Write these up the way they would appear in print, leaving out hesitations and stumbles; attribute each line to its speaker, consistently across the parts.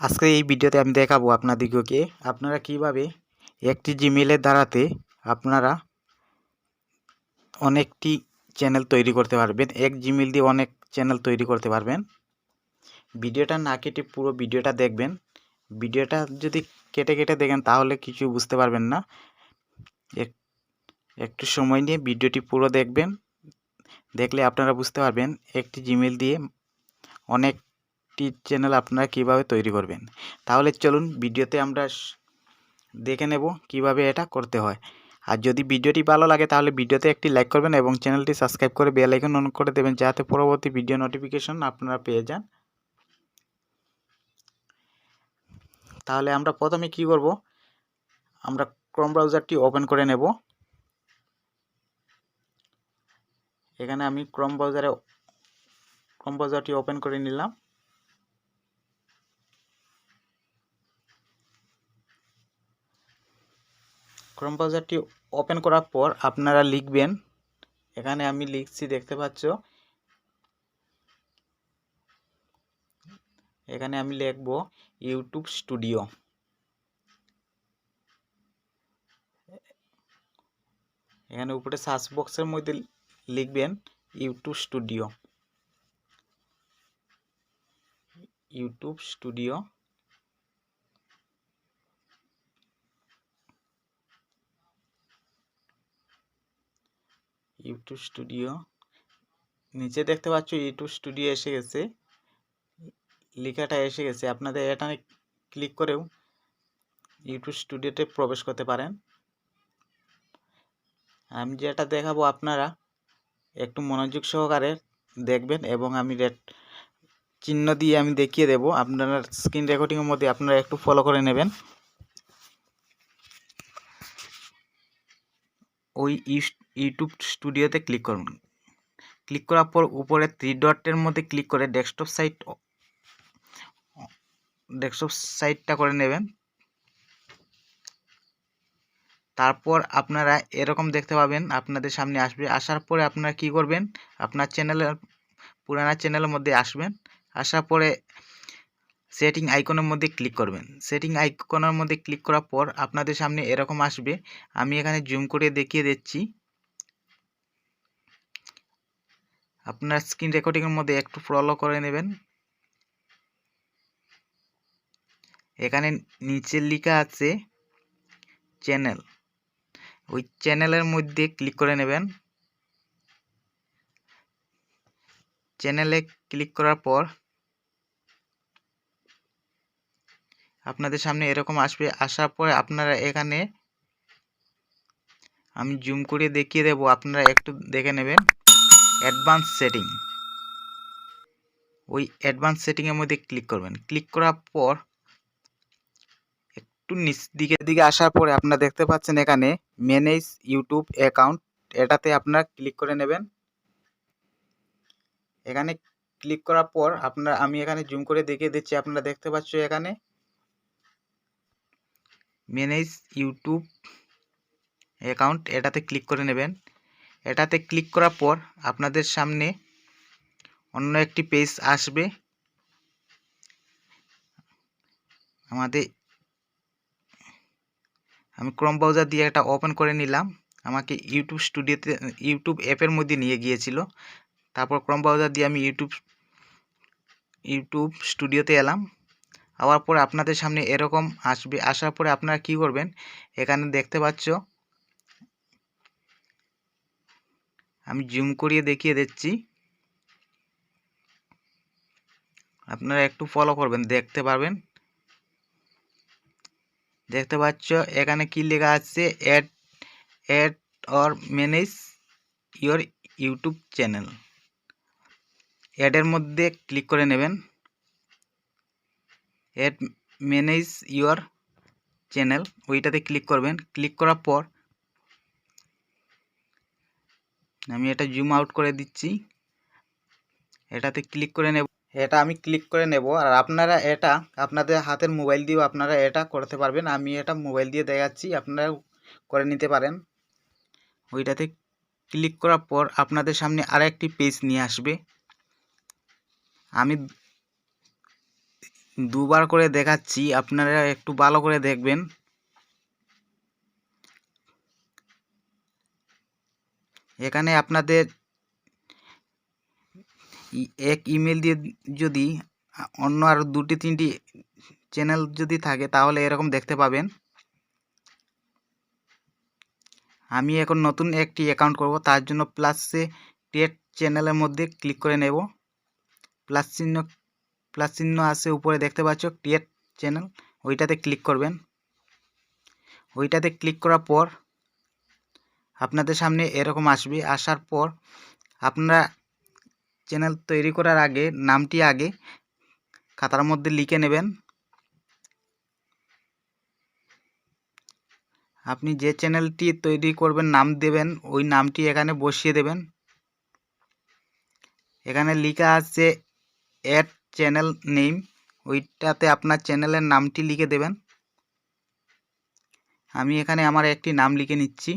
Speaker 1: আজকে এই ভিডিওতে আমি দেখাবো আপনাদেরকে আপনারা কিভাবে একটি জিমেইলের দ্বারাতে আপনারা অনেকটি চ্যানেল তৈরি করতে পারবেন। এক জিমেইল দিয়ে অনেক চ্যানেল তৈরি করতে পারবেন। ভিডিওটা না কেটে পুরো ভিডিওটা দেখবেন। ভিডিওটা যদি কেটে কেটে দেখেন তাহলে কিছু বুঝতে পারবেন না। একটু সময় নিয়ে ভিডিওটি পুরো দেখবেন, দেখলে আপনারা বুঝতে পারবেন একটি জিমেইল দিয়ে অনেকটি চ্যানেল আপনারা কিভাবে তৈরি করবেন। তাহলে চলুন ভিডিওতে আমরা দেখে নেব কিভাবে এটা করতে হয়। আর যদি ভিডিওটি ভালো লাগে তাহলে ভিডিওতে একটি লাইক করবেন এবং চ্যানেলটি সাবস্ক্রাইব করে বেল আইকন অন করে দেবেন, যাতে পরবর্তী ভিডিও নোটিফিকেশন আপনারা পেয়ে যান। তাহলে আমরা প্রথমে কি করব, আমরা ক্রোম ব্রাউজারটি ওপেন করে নেব। এখানে আমি ক্রোম ব্রাউজারটি ওপেন করে নিলাম। ক্রোম ব্রাউজারটি ওপেন করার পর আপনারা লিখবেন, এখানে আমি লিখছি, দেখতে পাচ্ছ। এখানে আমি লিখব ইউটিউব স্টুডিও। এখানে উপরে সার্চ বক্সের মধ্যে লিখবেন YouTube studio. YouTube studio YouTube studio নিচে দেখতে পাচ্ছ ইউটিউব স্টুডিও এসে গেছে, লেখাটা এসে গেছে। আপনাদের এটা ক্লিক করেও ইউটিউব স্টুডিওতে প্রবেশ করতে পারেন। আমি যেটা দেখাবো আপনারা একটু মনোযোগ সহকারে দেখবেন এবং আমি রেড চিহ্ন দিয়ে আমি দেখিয়ে দেব। আপনারা স্ক্রিন রেকর্ডিংয়ের মধ্যে আপনারা একটু ফলো করে নেবেন। ওই ইউটিউব স্টুডিওতে ক্লিক করুন। ক্লিক করার পর উপরে 3 ডটের মধ্যে ক্লিক করে ডেস্কটপ সাইটটা করে নেবেন। তারপর আপনারা এরকম দেখতে পাবেন, আপনাদের সামনে আসবে। আসার পরে আপনারা কি করবেন, আপনার পুরানা চ্যানেলের মধ্যে আসবেন। আসার পরে সেটিং আইকনের মধ্যে ক্লিক করবেন। সেটিং আইকনের মধ্যে ক্লিক করার পর আপনাদের সামনে এরকম আসবে। আমি এখানে জুম করে দেখিয়ে দিচ্ছি। আপনার স্ক্রিন রেকর্ডিংয়ের মধ্যে একটু ফলো করে নেবেন। এখানে নিচে লেখা আছে চ্যানেল, ওই চ্যানেলের মধ্যে ক্লিক করে নেবেন। চ্যানেলে ক্লিক করার পর আপনাদের সামনে এরকম আসবে। আসার পরে আপনারা এখানে আমি জুম করে দেখিয়ে দেব, আপনারা একটু দেখে নেবেন অ্যাডভান্স সেটিং। ওই অ্যাডভান্স সেটিংয়ের মধ্যে ক্লিক করবেন। ক্লিক করার পর একটু নিচ দিকে আসার পরে আপনারা দেখতে পাচ্ছেন এখানে ম্যানেজ ইউটিউব অ্যাকাউন্ট, এটাতে আপনারা ক্লিক করে নেবেন। এখানে ক্লিক করার পর আমি এখানে জুম করে দেখিয়ে দিচ্ছি, আপনারা দেখতে পাচ্ছ এখানে ম্যানেজ ইউটিউব অ্যাকাউন্ট, এটাতে ক্লিক করে নেবেন। এটাতে ক্লিক করার পর আপনাদের সামনে অন্য একটি পেজ আসবে। আমি ক্রোম ব্রাউজার দিয়ে এটা ওপেন করে নিলাম। আমাকে ইউটিউব অ্যাপের মধ্যে নিয়ে গিয়েছিল। তারপর ক্রোম ব্রাউজার দিয়ে আমি ইউটিউব স্টুডিওতে এলাম। আবার পরে আপনাদের সামনে এরকম আসবে। আসার পরে আপনারা কি করবেন, এখানে দেখতে পাচ্ছ, আমি জুম করিয়ে দেখিয়ে দিচ্ছি, আপনারা একটু ফলো করবেন, দেখতে পারবেন। দেখতে পাচ্ছ এখানে কি লেখা আছে, add or manage your YouTube channel. অ্যাডের মধ্যে ক্লিক করে নেবেন, অ্যাড ম্যানেজ ইওর চ্যানেল, ওইটাতে ক্লিক করবেন। ক্লিক করার পর আমি এটা জুম আউট করে দিচ্ছি, এটাতে ক্লিক করে নেব। এটা আমি ক্লিক করে নেব। আর আপনারা এটা আপনাদের হাতের মোবাইল দিয়েও আপনারা এটা করতে পারবেন। আমি এটা মোবাইল দিয়ে দেখাচ্ছি, আপনারা করে নিতে পারেন। ওইটাতে ক্লিক করার পর আপনাদের সামনে আরেকটি পেজ নিয়ে আসবে। আমি দুবার করে দেখাচ্ছি, আপনারা একটু ভালো করে দেখবেন। এখানে আপনাদের এক ইমেল দিয়ে যদি অন্য আর 2-3টি চ্যানেল যদি থাকে তাহলে এরকম দেখতে পাবেন। আমি এখন নতুন একটি অ্যাকাউন্ট করব, তার জন্য প্লাসে ক্রিয়েট চ্যানেলের মধ্যে ক্লিক করে নেব। প্লাস চিহ্ন আছে উপরে দেখতে পাচ্ছ, ক্রিয়েট চ্যানেল, ওইটাতে ক্লিক করবেন। ওইটাতে ক্লিক করার পর আপনাদের সামনে এরকম আসবে। আসার পর আপনারা চ্যানেল তৈরি করার আগে নামটি আগে খাতার মধ্যে লিখে নেবেন। আপনি যে চ্যানেলটি তৈরি করবেন নাম দেবেন, ওই নামটি এখানে বসিয়ে দেবেন। এখানে লেখা আছে অ্যাড চ্যানেল নেম, ওইটাতে আপনার চ্যানেলের নামটি লিখে দেবেন। আমি এখানে আমার একটি নাম লিখে নিচ্ছি।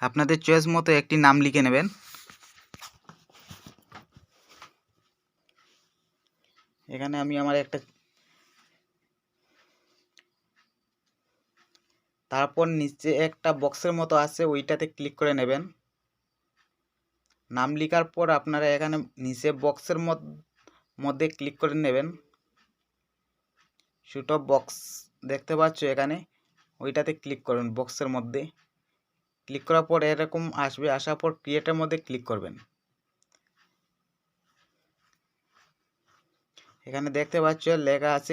Speaker 1: আপনাদের চয়েস মতো একটি নাম লিখে নেবেন। এখানে আমি আমার একটা, তারপর নিচে একটা বক্সের মতো আছে, ওইটাতে ক্লিক করে নেবেন। নাম লেখার পর আপনারা এখানে নিচে বক্সের মধ্যে ক্লিক করে নেবেন। ছোটো বক্স দেখতে পাচ্ছ এখানে, ওইটাতে ক্লিক করবেন। বক্সের মধ্যে ক্লিক করার পর এরকম আসবে। আসার পর ক্রিয়েটের মধ্যে ক্লিক করবেন। এখানে দেখতে পাচ্ছ লেখা আছে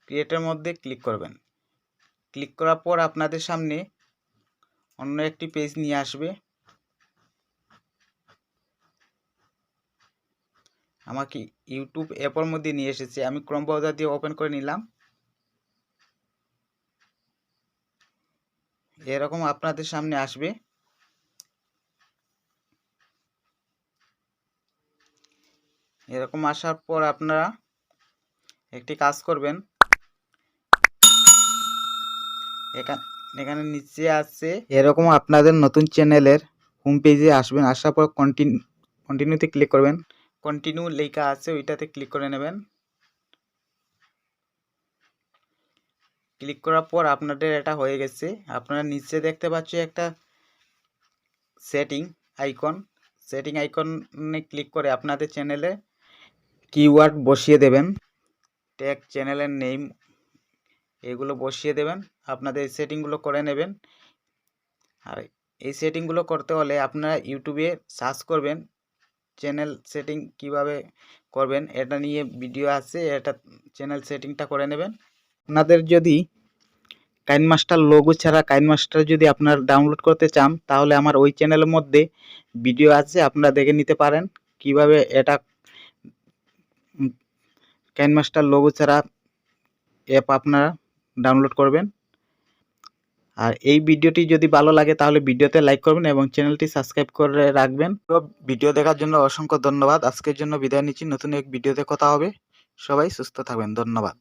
Speaker 1: ক্রিয়েটের মধ্যে ক্লিক করবেন। ক্লিক করার পর আপনাদের সামনে অন্য একটি পেজ নিয়ে আসবে। আমাকে ইউটিউব অ্যাপের মধ্যে নিয়ে এসেছে, আমি ক্রোম ব্রাউজার দিয়ে ওপেন করে নিলাম। এরকম আপনাদের সামনে আসবে। এরকম আসার পর আপনারা একটি কাজ করবেন। এখানে নিচে আছে এরকম আপনাদের নতুন চ্যানেলের হোম পেজে আসবেন। আসার পর কন্টিনিউতে ক্লিক করবেন। কন্টিনিউ লেখা আছে, ওইটাতে ক্লিক করে নেবেন। ক্লিক করার পর আপনাদের এটা হয়ে গেছে। আপনারা নিচে দেখতে পাচ্ছ একটা সেটিং আইকনে ক্লিক করে আপনাদের চ্যানেলে কিওয়ার্ড বসিয়ে দেবেন। ট্যাগ, চ্যানেলের নেম, এগুলো বসিয়ে দেবেন। আপনাদের এই সেটিংগুলো করে নেবেন। আর এই সেটিংগুলো করতে হলে আপনারা ইউটিউবে সার্চ করবেন চ্যানেল সেটিং কিভাবে করবেন, এটা নিয়ে ভিডিও আছে, এটা চ্যানেল সেটিংটা করে নেবেন। আপনাদের যদি কাইনমাস্টার লোগো ছাড়া কাইনমাস্টার যদি আপনারা ডাউনলোড করতে চান, তাহলে আমার ওই চ্যানেলের মধ্যে ভিডিও আছে, আপনারা দেখে নিতে পারেন কিভাবে এটা কাইনমাস্টার লোগো ছাড়া অ্যাপ আপনারা ডাউনলোড করবেন। আর এই ভিডিওটি যদি ভালো লাগে তাহলে ভিডিওতে লাইক করবেন এবং চ্যানেলটি সাবস্ক্রাইব করে রাখবেন। ভিডিও দেখার জন্য অসংখ্য ধন্যবাদ। আজকের জন্য বিদায় নিচ্ছি। নতুন এক ভিডিওতে কথা হবে। সবাই সুস্থ থাকবেন। ধন্যবাদ।